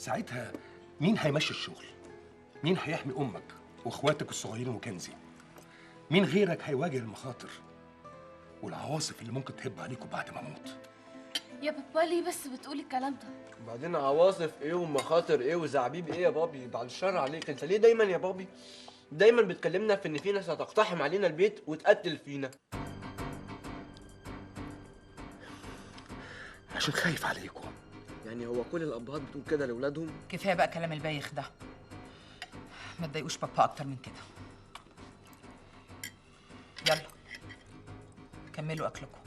ساعتها مين هيمشي الشغل؟ مين هيحمي امك واخواتك الصغيرين وكنزي؟ مين غيرك هيواجه المخاطر والعواصف اللي ممكن تهب عليكم بعد ما اموت؟ يا بابا ليه بس بتقول الكلام ده؟ وبعدين عواصف ايه ومخاطر ايه وزعبيب ايه يا بابي؟ بعد الشر عليك، انت ليه دايما يا بابي دايما بتكلمنا في ان في ناس هتقتحم علينا البيت وتقتل فينا؟ عشان خايف عليكم. يعني هو كل الابهات بتقول كده لاولادهم؟ كفايه بقى كلام البايخ ده، ما تضايقوش بابا اكتر من كده. يلا كملوا اكلكم.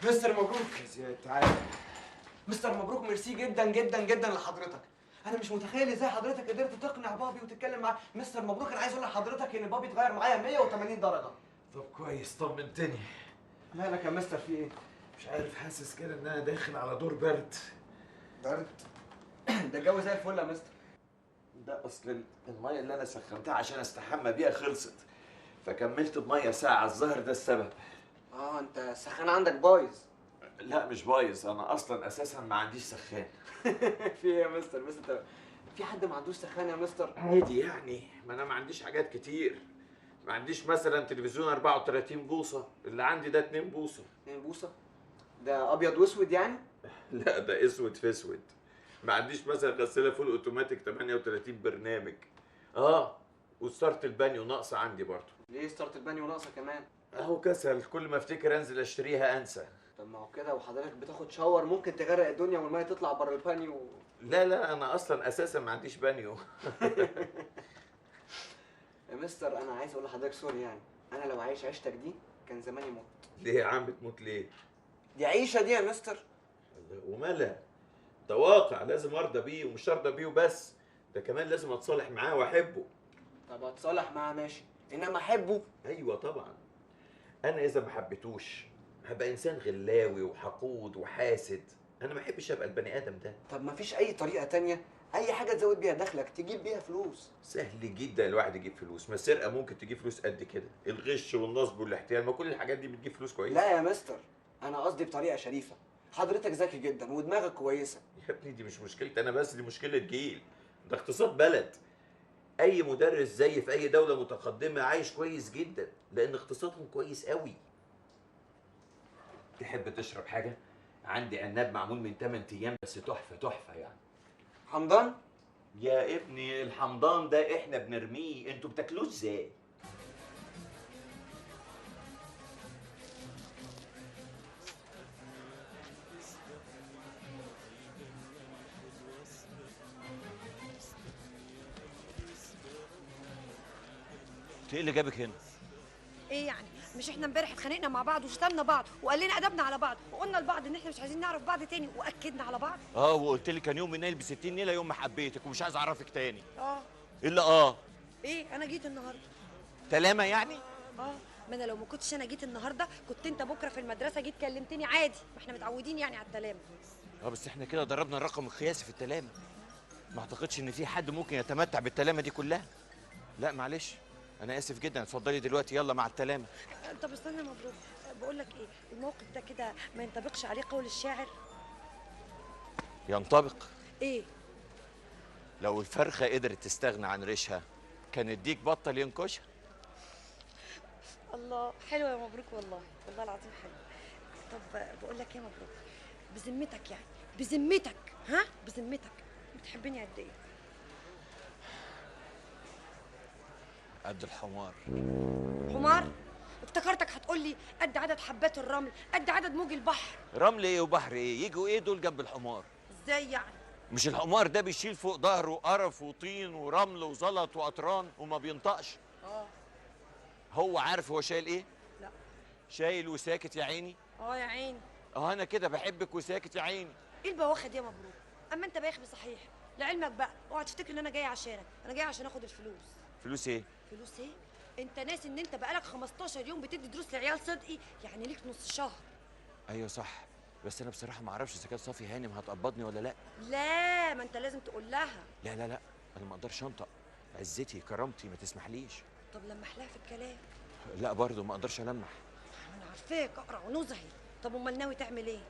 مستر مبروك. يا زياد تعالى. مستر مبروك، ميرسي جدا جدا جدا لحضرتك. انا مش متخيل ازاي حضرتك قدرت تقنع بابي وتتكلم معاه. مستر مبروك، انا عايز اقول لحضرتك ان بابي اتغير معايا 180 درجه. طب كويس، طمنتني. مالك يا مستر، في ايه؟ مش عارف، حاسس كده ان انا داخل على دور برد. برد؟ ده الجو زي الفل يا مستر. ده اصل الميه اللي انا سخنتها عشان استحمى بيها خلصت، فكملت بميه ساعه. الظاهر ده السبب. انت السخان عندك بايظ. لا مش بايظ، انا اصلا اساسا ما عنديش سخان. في ايه يا مستر في حد ما عندوش سخان يا مستر؟ عادي يعني، ما انا ما عنديش حاجات كتير. ما عنديش مثلا تلفزيون 34 بوصه، اللي عندي ده 2 بوصه. 2 بوصه؟ ده ابيض واسود يعني؟ لا ده اسود في اسود. ما عنديش مثلا غساله فول اوتوماتيك 38 برنامج. وستارت البانيو ناقصه عندي برضه. ليه ستارت البانيو ناقصه كمان؟ اهو كسل، كل ما افتكر انزل اشتريها انسى. طب ما هو كده وحضرتك بتاخد شاور ممكن تغرق الدنيا والميه تطلع بره البانيو. لا انا اصلا اساسا ما عنديش بانيو. يا مستر انا عايز اقول لحضرتك سوري، يعني انا لو عايش عيشتك دي كان زماني مت. ليه يا عم بتموت ليه؟ دي عيشه دي يا مستر. ومالها؟ ده واقع لازم ارضى بيه، ومش ارضى بيه وبس، ده كمان لازم اتصالح معاه واحبه. طب اتصالح معاه ماشي، انما احبه؟ ايوه طبعا. انا اذا ما حبيتوش هبقى انسان غلاوي وحقود وحاسد. انا ما احبش ابقى البني ادم ده. طب ما فيش اي طريقه تانية، اي حاجه تزود بيها دخلك تجيب بيها فلوس؟ سهل جدا الواحد يجيب فلوس، ما السرقه ممكن تجيب فلوس قد كده، الغش والنصب والاحتيال، ما كل الحاجات دي بتجيب فلوس كويسه. لا يا مستر، انا قصدي بطريقه شريفه. حضرتك ذكي جدا ودماغك كويسه. يا ابني دي مش مشكلتي انا بس، دي مشكله جيل، ده اقتصاد بلد. اي مدرس زي في اي دوله متقدمه عايش كويس جدا لان اقتصادهم كويس قوي. تحب تشرب حاجه؟ عندي عناب معمول من 8 ايام بس تحفه تحفه يعني. حمضان؟ يا ابني الحمضان ده احنا بنرميه، انتوا بتاكلوه ازاي؟ ايه اللي جابك هنا؟ ايه يعني؟ مش احنا امبارح اتخانقنا مع بعض وشتمنا بعض وقال لنا ادبنا على بعض وقلنا لبعض ان احنا مش عايزين نعرف بعض تاني واكدنا على بعض؟ وقلت لي كان يوم من نايل ب 60 نيله يوم ما حبيتك ومش عايز اعرفك تاني. الا ايه؟ انا جيت النهارده. تلامه يعني؟ ما انا لو ما كنتش انا جيت النهارده كنت انت بكره في المدرسه جيت كلمتني عادي، ما احنا متعودين يعني على التلامه. بس احنا كده ضربنا الرقم القياسي في التلامه. ما اعتقدش ان في حد ممكن يتمتع بالتلامه دي كلها. لا معلش انا اسف جدا، اتفضلي دلوقتي يلا مع التلامه. طب استنى يا مبروك، بقول لك ايه، الموقف ده كده ما ينطبقش عليه قول الشاعر؟ ينطبق. ايه؟ لو الفرخه قدرت تستغنى عن ريشها كان الديك بطل ينكشها. الله، حلوه يا مبروك والله، والله العظيم حلو. طب بقول لك ايه يا مبروك، بذمتك يعني، بذمتك بذمتك بتحبني قد ايه؟ قد الحمار. حمار؟ افتكرتك هتقول لي قد عدد حبات الرمل، قد عدد موج البحر. رمل ايه وبحر ايه؟ يجوا ايه دول جنب الحمار؟ ازاي يعني؟ مش الحمار ده بيشيل فوق ظهره قرف وطين ورمل وزلط وقطران وما بينطقش؟ هو عارف هو شايل ايه؟ لا. شايل وساكت يا عيني. يا عيني. انا كده بحبك وساكت يا عيني. ايه البواخد دي يا مبروك؟ اما انت بايخ بصحيح. لعلمك بقى اوعى تفتكر ان انا جاي عشانك، انا جاي عشان اخد الفلوس. فلوس ايه؟ فلوس ايه؟ انت ناسي ان انت بقالك 15 يوم بتدي دروس لعيال صدقي، يعني ليك نص شهر. ايوه صح، بس انا بصراحه ما اعرفش اذا كانت صافي هانم هتقبضني ولا لا. لا، ما انت لازم تقول لها. لا لا لا، انا ما اقدرش انطق، عزتي كرامتي ما تسمحليش. طب لمح لها في الكلام. لا برضه ما اقدرش المح. انا عارفاك اقرع ونزهي. طب امال ناوي تعمل ايه؟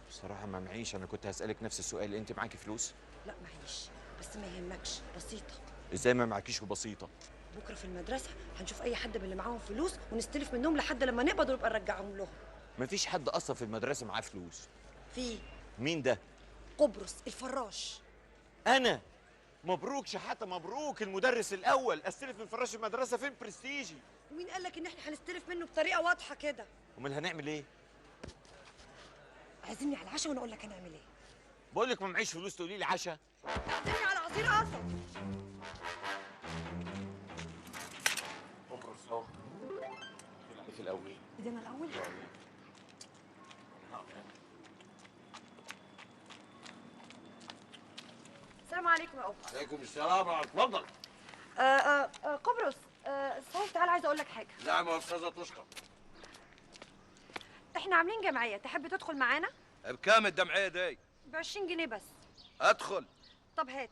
بصراحه ما معيش. انا كنت هسالك نفس السؤال، انت معاكي فلوس؟ لا معيش، بس ما يهمكش، بسيطه. ازاي ما معكيش وبسيطه؟ بكره في المدرسه هنشوف اي حد من اللي معاهم فلوس ونستلف منهم لحد لما نقبض ونبقى نرجعهم لهم. مفيش حد اصلا في المدرسه معاه فلوس. في مين ده؟ قبرص الفراش. انا؟ مبروك شحاته، مبروك المدرس الاول. استلف من فراش المدرسه؟ فين برستيجي؟ ومين قال لك ان احنا هنستلف منه بطريقه واضحه كده؟ امال هنعمل ايه؟ عزمني على العشاء وانا اقول لك هنعمل ايه. بقول لك ما معيش فلوس تقولي لي عشاء؟ عزمني على عصير قصب. قبرص اهو. في الاول. بدنا الاول. السلام عليكم يا قبرص. عليكم السلام ورحمة الله. اتفضل. قبرص، صحيح تعالى عايزه اقول لك حاجه. نعم يا استاذة تشكر. احنا عاملين جمعيه، تحب تدخل معانا؟ بكام الدمعية دي؟ ب 20 جنيه بس. ادخل. طب هات.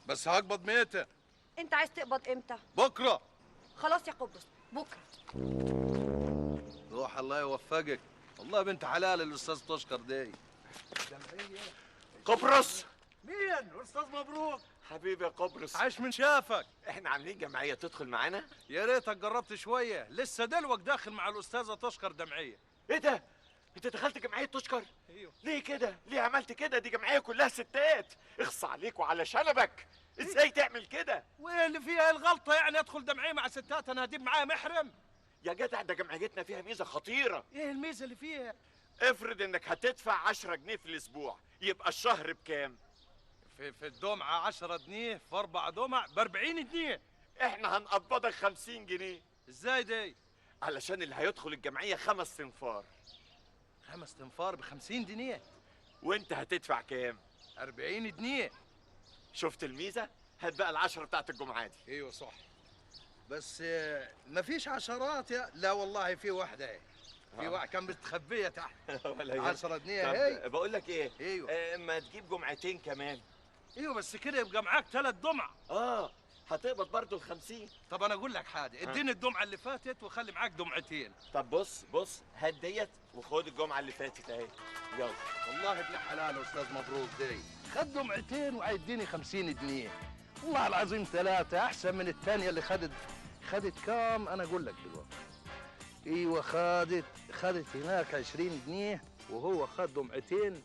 بس هقبض 200. انت عايز تقبض امتى؟ بكرة. خلاص يا قبرص، بكره. روح الله يوفقك. والله بنت حلال الاستاذ تشكر دي. قبرص. مين؟ استاذ مبروك. حبيبي يا قبرص. عاش من شافك. احنا عاملين جمعيه، تدخل معانا؟ يا ريتك جربت شوية، لسه دلوقتي داخل مع الاستاذة تشكر دمعية. ايه ده؟ انت دخلت جمعيه تشكر؟ ايوه. ليه كده؟ ليه عملت كده؟ دي جمعيه كلها ستات. اخص عليك وعلى شنبك. ازاي تعمل كده؟ وايه اللي فيها الغلطة يعني ادخل دمعية مع ستات انا هجيب معايا محرم؟ يا جدع ده جمعيتنا فيها ميزه خطيره. ايه الميزة اللي فيها؟ افرض انك هتدفع 10 جنيه في الاسبوع، يبقى الشهر بكام؟ في الدمعة 10 جنيه، في 4 دمع ب 40 جنيه. احنا هنقبضك 50 جنيه. ازاي دي؟ علشان اللي هيدخل الجمعيه 5 تنفار. 5 تنفار ب 50 جنيه. وانت هتدفع كام؟ 40 جنيه. شفت الميزه؟ هات بقى العشرة بتاعت الجمعه دي. ايوه صح. بس مفيش عشرات يا لا والله في واحدة اهي. في واحدة كان مستخبية تحت. 10 جنيه هي. بقول لك ايه؟ ايوه. ما تجيب جمعتين كمان. ايوه بس كده يبقى معاك 3 دمع. هتقبض برضه ال50. طب انا اقول لك حاجة، اديني الدمعة اللي فاتت وخلي معاك دمعتين. طب بص هات ديت وخد الجمعه اللي فاتت اهي. يلا. والله ابن حلال استاذ مبروك دي. خد دمعتين وهيديني 50 جنيه. والله العظيم 3 احسن من الثانية اللي خدت كام؟ انا اقول لك دلوقتي. ايوه خدت هناك 20 جنيه وهو خد دمعتين.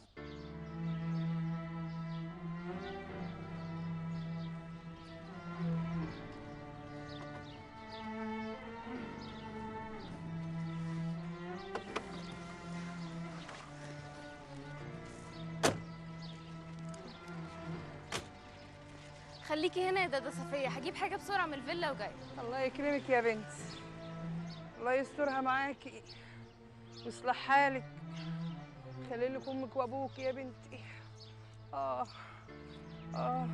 خليكي هنا يا دادا صفية، هجيب حاجة بسرعة من الفيلا وجاي. الله يكرمك يا بنت، الله يسترها معاكي ويصلح حالك، خلي لك امك وابوك يا بنتي. اه يعني